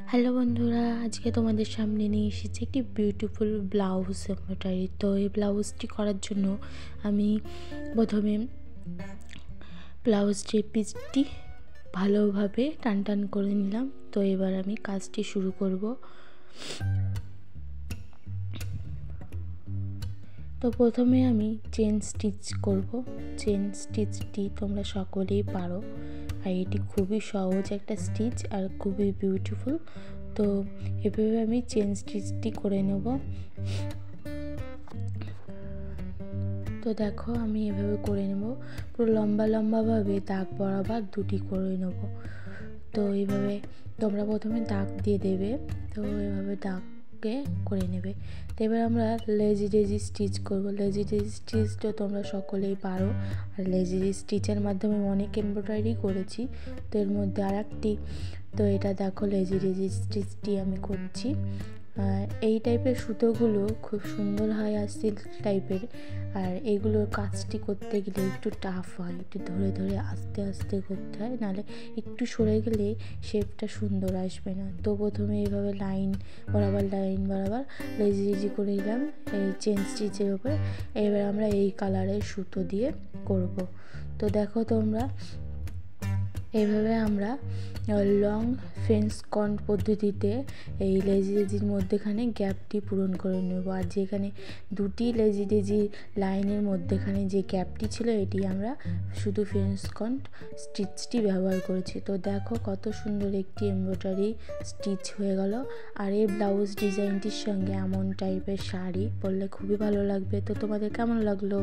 Hello বন্ধুরা, আজকে তোমাদের সামনে নিয়ে এসেছি একটি বিউটিফুল ব্লাউজ এমব্রয়ডারি। তো এই ব্লাউজটি করার জন্য আমি প্রথমে ব্লাউজটির পিসটি ভালোভাবে টান করে নিলাম। তো এবার আমি কাজটি শুরু করব। তো প্রথমে আমি চেন স্টিচ করব। চেন স্টিচটি তোমরা সকলেই পারো, আর এটি খুবই সহজ একটা স্টিচ আর খুবই বিউটিফুল। তো এভাবে আমি চেন স্টিচটি করে নেব। তো দেখো আমি এভাবে করে নেব, পুরো লম্বাভাবে দাগ বরাবর দুটি করে নেব। তো এইভাবে তোমরা প্রথমে দাগ দিয়ে দেবে। তো এভাবে দাগকে করে নেবে। তো এবার আমরা লেজি স্টিচ করব। লেজি স্টিচ তো তোমরা সকলেই পারো, আর লেজি স্টিচের মাধ্যমে অনেক এমব্রয়ডারি করেছি। তো এর মধ্যে আর একটি, তো এটা দেখো লেজি স্টিচটি আমি করছি। এই টাইপের সুতোগুলো খুব সুন্দর হয় আর সিল্ক টাইপের, আর এগুলোর কাজটি করতে গেলে একটু টাফ হয়, একটু ধরে আস্তে করতে হয়, নাহলে একটু সরে গেলে শেপটা সুন্দর আসবে না। তো প্রথমে এইভাবে লাইন বরাবর লেজি করে নিলাম এই চেন স্টিচের ওপর। এবার আমরা এই কালারের সুতো দিয়ে করব। তো দেখো তোমরা এইভাবে আমরা লং ফেন্স কর্ন পদ্ধতিতে এই লেজির মধ্যেখানে গ্যাপটি পূরণ করে নেব। আর যেখানে দুটি লেজি লাইনের মধ্যেখানে যে গ্যাপটি ছিল, এটি আমরা শুধু ফেন্স কর্ন স্টিচটি ব্যবহার করেছি। তো দেখো কত সুন্দর একটি এমব্রয়ডারি স্টিচ হয়ে গেল। আর এই ব্লাউজ ডিজাইনটির সঙ্গে এমন টাইপের শাড়ি পরলে খুবই ভালো লাগবে। তো তোমাদের কেমন লাগলো?